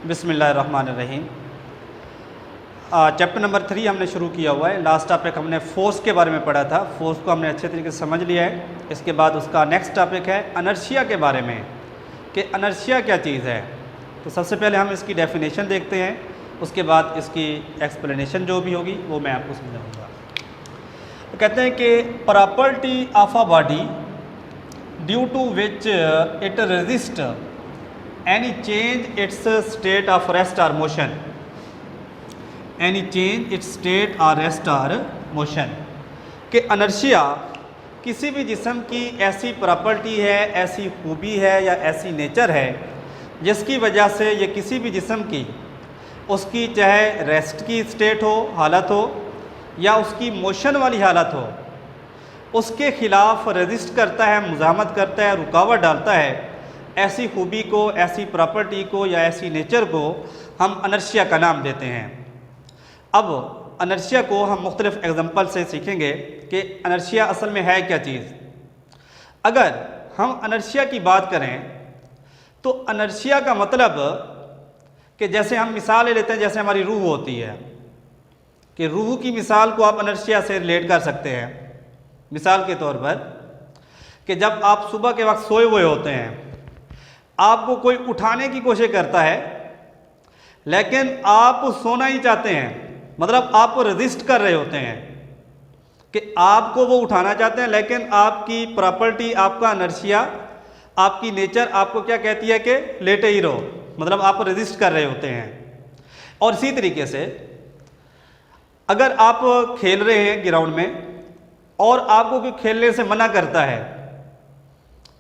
बिस्मिल्लाहिर्रहमानिर्रहीम। Chapter number 3 हमने शुरू किया हुआ है। लास्ट टॉपिक हमने फोर्स के बारे में पढ़ा था। फोर्स को हमने अच्छे तरीके से समझ लिया है। इसके बाद उसका नेक्स्ट टॉपिक है अनर्शिया के बारे में, कि अनर्शिया क्या चीज़ है। तो सबसे पहले हम इसकी डेफिनेशन देखते हैं, उसके बाद इसकी एक्सप्लेनेशन जो भी होगी वो मैं आपको समझाऊँगा। तो कहते हैं कि property of a body due to which it resist any change its state of rest or motion, any change its state or rest or motion, कि अनर्शिया किसी भी जिस्म की ऐसी प्रॉपर्टी है, ऐसी खूबी है या ऐसी नेचर है जिसकी वजह से ये किसी भी जिस्म की उसकी चाहे रेस्ट की स्टेट हो, हालत हो, या उसकी मोशन वाली हालत हो, उसके ख़िलाफ़ रेजिस्ट करता है, मुज़ाहमत करता है, रुकावट डालता है। ऐसी खूबी को, ऐसी प्रॉपर्टी को या ऐसी नेचर को हम अनर्शिया का नाम देते हैं। अब अनर्शिया को हम मुख्तलिफ एग्जांपल से सीखेंगे कि अनर्शिया असल में है क्या चीज़। अगर हम अनर्शिया की बात करें तो अनर्शिया का मतलब कि जैसे हम मिसाल ले लेते हैं, जैसे हमारी रूह होती है, कि रूह की मिसाल को आप अनर्शिया से रिलेट कर सकते हैं। मिसाल के तौर पर कि जब आप सुबह के वक्त सोए हुए होते हैं, आपको कोई उठाने की कोशिश करता है लेकिन आप सोना ही चाहते हैं, मतलब आप रेजिस्ट कर रहे होते हैं कि आपको वो उठाना चाहते हैं, लेकिन आपकी प्रॉपर्टी, आपका अनर्शिया, आपकी नेचर आपको क्या कहती है कि लेटे ही रहो, मतलब आप रेजिस्ट कर रहे होते हैं। और इसी तरीके से अगर आप खेल रहे हैं ग्राउंड में और आपको कोई खेलने से मना करता है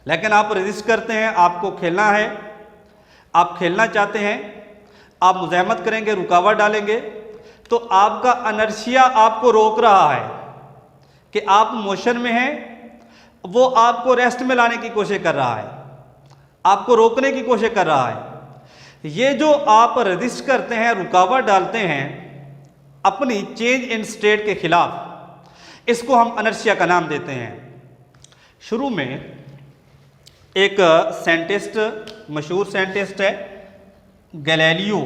लेकिन आप रेजिस्ट करते हैं, आपको खेलना है, आप खेलना चाहते हैं, आप मुज़ाहमत करेंगे, रुकावट डालेंगे, तो आपका अनर्शिया आपको रोक रहा है कि आप मोशन में हैं, वो आपको रेस्ट में लाने की कोशिश कर रहा है, आपको रोकने की कोशिश कर रहा है। ये जो आप रेजिस्ट करते हैं, रुकावट डालते हैं अपनी चेंज इन स्टेट के ख़िलाफ़, इसको हम अनर्शिया का नाम देते हैं। शुरू में एक साइंटिस्ट, मशहूर साइंटिस्ट है गैलीलियो,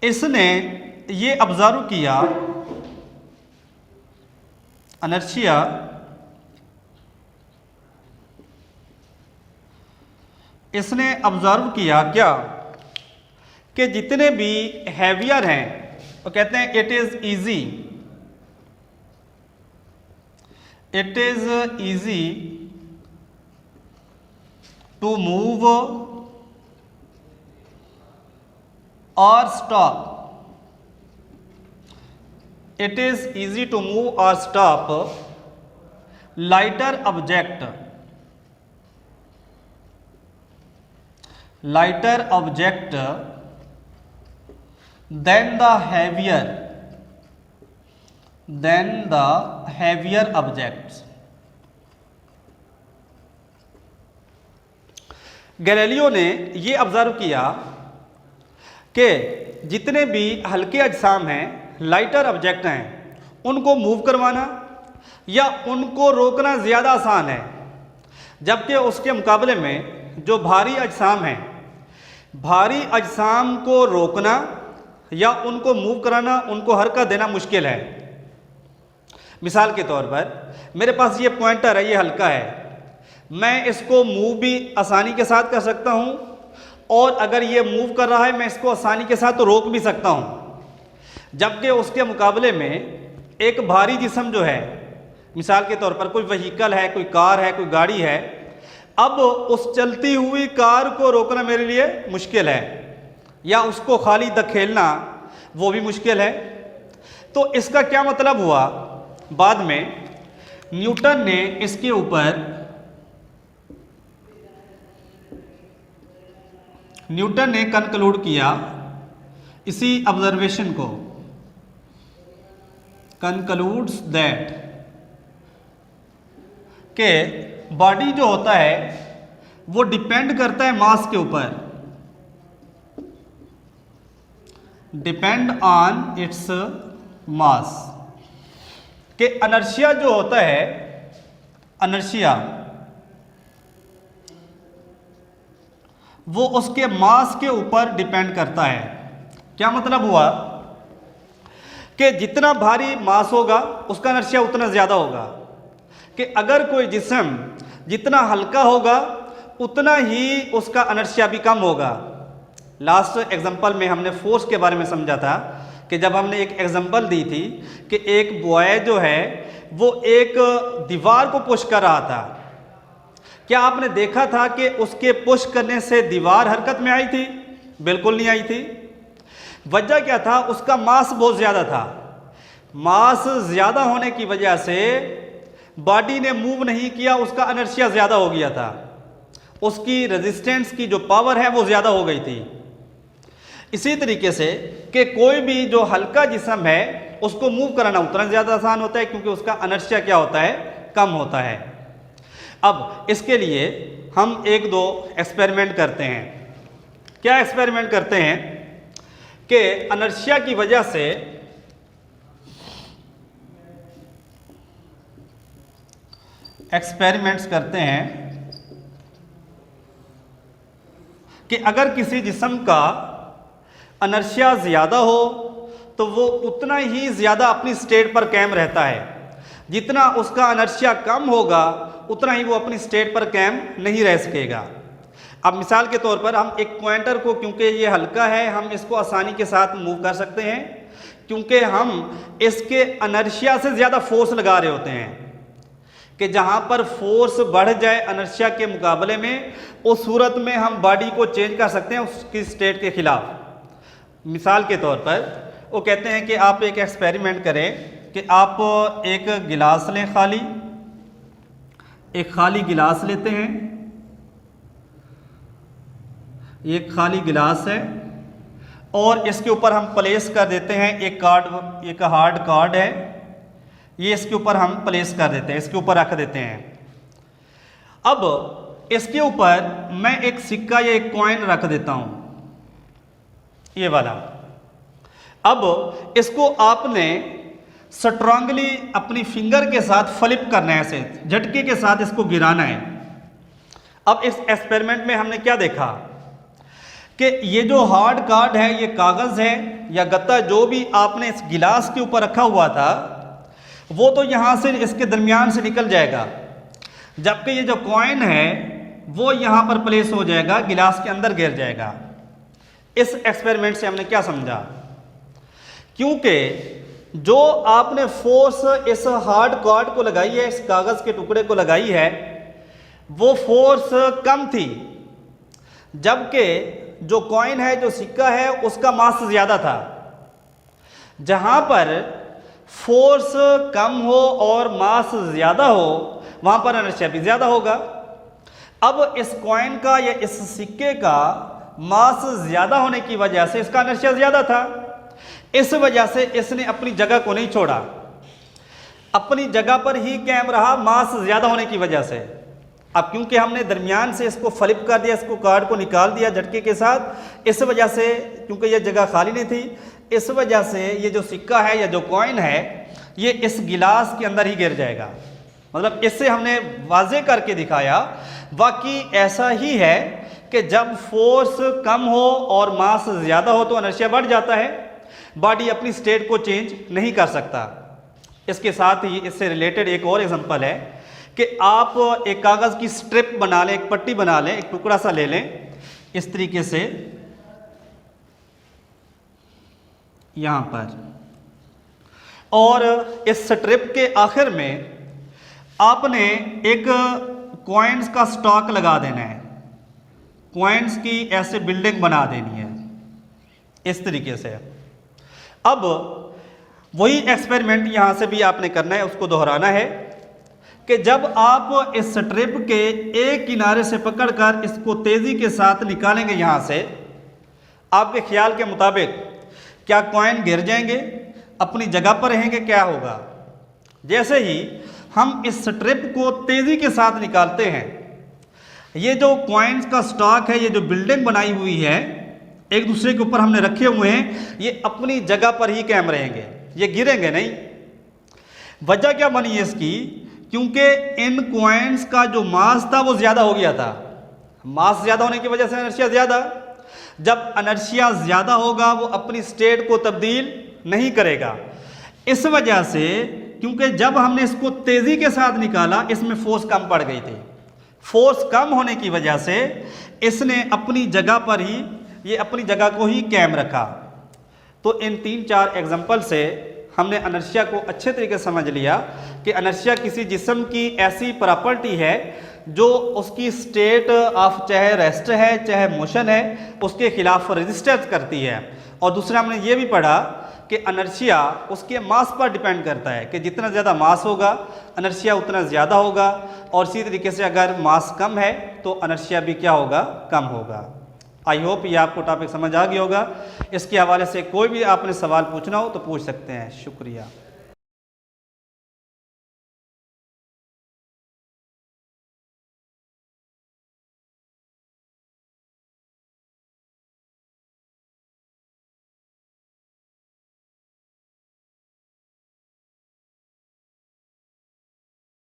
इसने ये ऑब्जर्व किया अनर्शिया इसने ऑब्जर्व किया क्या कि जितने भी हैवियर हैं, वो कहते हैं it is easy, it is easy to move or stop, it is easy to move or stop lighter object than the heavier objects। Galileo ने ये ऑब्जर्व किया कि जितने भी हल्के अजसाम हैं, लाइटर ऑब्जेक्ट हैं, उनको मूव करवाना या उनको रोकना ज़्यादा आसान है, जबकि उसके मुकाबले में जो भारी अजसाम हैं, भारी अजसाम को रोकना या उनको मूव कराना, उनको हरकत देना मुश्किल है। मिसाल के तौर पर मेरे पास ये पॉइंटर है, ये हल्का है, मैं इसको मूव भी आसानी के साथ कर सकता हूँ, और अगर ये मूव कर रहा है मैं इसको आसानी के साथ तो रोक भी सकता हूँ। जबकि उसके मुकाबले में एक भारी जिस्म जो है, मिसाल के तौर पर कोई व्हीकल है, कोई कार है, कोई गाड़ी है, अब उस चलती हुई कार को रोकना मेरे लिए मुश्किल है, या उसको खाली धकेलना वो भी मुश्किल है। तो इसका क्या मतलब हुआ, बाद में न्यूटन ने इसके ऊपर कंक्लूड किया, इसी ऑब्जर्वेशन को, कंक्लूड्स दैट कि बॉडी जो होता है वो डिपेंड करता है मास के ऊपर, डिपेंड ऑन इट्स मास, कि अनर्शिया जो होता है, अनर्शिया वो उसके मास के ऊपर डिपेंड करता है। क्या मतलब हुआ कि जितना भारी मास होगा उसका अनर्शिया उतना ज़्यादा होगा, कि अगर कोई जिस्म जितना हल्का होगा उतना ही उसका अनर्शिया भी कम होगा। लास्ट एग्जांपल में हमने फोर्स के बारे में समझा था कि जब हमने एक एग्जांपल दी थी कि एक बॉय जो है वो एक दीवार को पुश कर रहा था, क्या आपने देखा था कि उसके पुश करने से दीवार हरकत में आई थी? बिल्कुल नहीं आई थी। वजह क्या था? उसका मास बहुत ज़्यादा था। मास ज़्यादा होने की वजह से बॉडी ने मूव नहीं किया, उसका अनर्शिया ज़्यादा हो गया था, उसकी रेजिस्टेंस की जो पावर है वो ज़्यादा हो गई थी। इसी तरीके से कि कोई भी जो हल्का जिस्म है उसको मूव कराना उतना ज़्यादा आसान होता है क्योंकि उसका अनर्शिया क्या होता है? कम होता है। अब इसके लिए हम एक दो एक्सपेरिमेंट करते हैं। क्या एक्सपेरिमेंट करते हैं कि अनर्शिया की वजह से एक्सपेरिमेंट्स करते हैं कि अगर किसी जिस्म का अनर्शिया ज़्यादा हो तो वो उतना ही ज़्यादा अपनी स्टेट पर कायम रहता है, जितना उसका अनर्शिया कम होगा उतना ही वो अपनी स्टेट पर कायम नहीं रह सकेगा। अब मिसाल के तौर पर हम एक पॉइंटर को, क्योंकि ये हल्का है, हम इसको आसानी के साथ मूव कर सकते हैं क्योंकि हम इसके अनर्शिया से ज़्यादा फोर्स लगा रहे होते हैं कि जहाँ पर फोर्स बढ़ जाए अनर्शिया के मुकाबले में, उस सूरत में हम बॉडी को चेंज कर सकते हैं उसकी स्टेट के खिलाफ। मिसाल के तौर पर वो कहते हैं कि आप एक एक्सपेरिमेंट करें कि आप एक गिलास लें, एक खाली गिलास लेते हैं, ये खाली गिलास है और इसके ऊपर हम प्लेस कर देते हैं एक कार्ड, एक हार्ड कार्ड है, ये इसके ऊपर हम प्लेस कर देते हैं, इसके ऊपर रख देते हैं। अब इसके ऊपर मैं एक सिक्का या एक कॉइन रख देता हूं, ये वाला। अब इसको आपने स्ट्रांगली अपनी फिंगर के साथ फ्लिप करना है, ऐसे झटके के साथ इसको गिराना है। अब इस एक्सपेरिमेंट में हमने क्या देखा कि ये जो हार्ड कार्ड है, ये कागज़ है या गत्ता जो भी आपने इस गिलास के ऊपर रखा हुआ था, वो तो यहाँ से इसके दरमियान से निकल जाएगा, जबकि ये जो कॉइन है वो यहाँ पर प्लेस हो जाएगा, गिलास के अंदर गिर जाएगा। इस एक्सपेरिमेंट से हमने क्या समझा? क्योंकि जो आपने फोर्स इस हार्ड कार्ड को लगाई है, इस कागज़ के टुकड़े को लगाई है, वो फोर्स कम थी, जबकि जो कॉइन है, जो सिक्का है, उसका मास ज़्यादा था। जहाँ पर फोर्स कम हो और मास ज़्यादा हो वहाँ पर अनर्शिया भी ज़्यादा होगा। अब इस कॉइन का या इस सिक्के का मास ज़्यादा होने की वजह से इसका अनर्शिया ज़्यादा था, इस वजह से इसने अपनी जगह को नहीं छोड़ा, अपनी जगह पर ही कायम रहा मास ज़्यादा होने की वजह से। अब क्योंकि हमने दरमियान से इसको फ्लिप कर दिया, इसको कार्ड को निकाल दिया झटके के साथ, इस वजह से, क्योंकि यह जगह खाली नहीं थी, इस वजह से ये जो सिक्का है या जो कॉइन है ये इस गिलास के अंदर ही गिर जाएगा। मतलब इससे हमने वाज़े करके दिखाया वाकई ऐसा ही है कि जब फोर्स कम हो और मास ज़्यादा हो तो अनर्शिया बढ़ जाता है, बॉडी अपनी स्टेट को चेंज नहीं कर सकता। इसके साथ ही इससे रिलेटेड एक और एग्जांपल है कि आप एक कागज़ की स्ट्रिप बना लें, एक पट्टी बना लें, एक टुकड़ा सा ले लें इस तरीके से यहाँ पर, और इस स्ट्रिप के आखिर में आपने एक कॉइन्स का स्टॉक लगा देना है, कॉइन्स की ऐसे बिल्डिंग बना देनी है इस तरीके से। अब वही एक्सपेरिमेंट यहाँ से भी आपने करना है, उसको दोहराना है कि जब आप इस स्ट्रिप के एक किनारे से पकड़कर इसको तेज़ी के साथ निकालेंगे यहाँ से, आपके ख्याल के मुताबिक क्या कॉइन गिर जाएंगे, अपनी जगह पर रहेंगे, क्या होगा? जैसे ही हम इस स्ट्रिप को तेज़ी के साथ निकालते हैं, ये जो कॉइन्स का स्टॉक है, ये जो बिल्डिंग बनाई हुई है, एक दूसरे के ऊपर हमने रखे हुए हैं, ये अपनी जगह पर ही कायम रहेंगे, ये गिरेंगे नहीं। वजह क्या बनी है इसकी? क्योंकि इन कॉइन्स का जो मास था वो ज़्यादा हो गया था। मास ज़्यादा होने की वजह से इनर्शिया ज़्यादा। जब इनर्शिया ज़्यादा होगा वो अपनी स्टेट को तब्दील नहीं करेगा। इस वजह से, क्योंकि जब हमने इसको तेज़ी के साथ निकाला इसमें फोर्स कम पड़ गई थी। फोर्स कम होने की वजह से इसने अपनी जगह पर ही, ये अपनी जगह को ही कायम रखा। तो इन 3-4 एग्जाम्पल से हमने इनर्शिया को अच्छे तरीके से समझ लिया कि इनर्शिया किसी जिस्म की ऐसी प्रॉपर्टी है जो उसकी स्टेट ऑफ चाहे रेस्ट है चाहे मोशन है उसके खिलाफ रेजिस्टेंस करती है। और दूसरा हमने ये भी पढ़ा कि इनर्शिया उसके मास पर डिपेंड करता है कि जितना ज़्यादा मास होगा इनर्शिया उतना ज़्यादा होगा, और इसी तरीके से अगर मास कम है तो इनर्शिया भी क्या होगा? कम होगा। आई होप ये आपको टॉपिक समझ आ गया होगा। इसके हवाले से कोई भी आपने सवाल पूछना हो तो पूछ सकते हैं। शुक्रिया।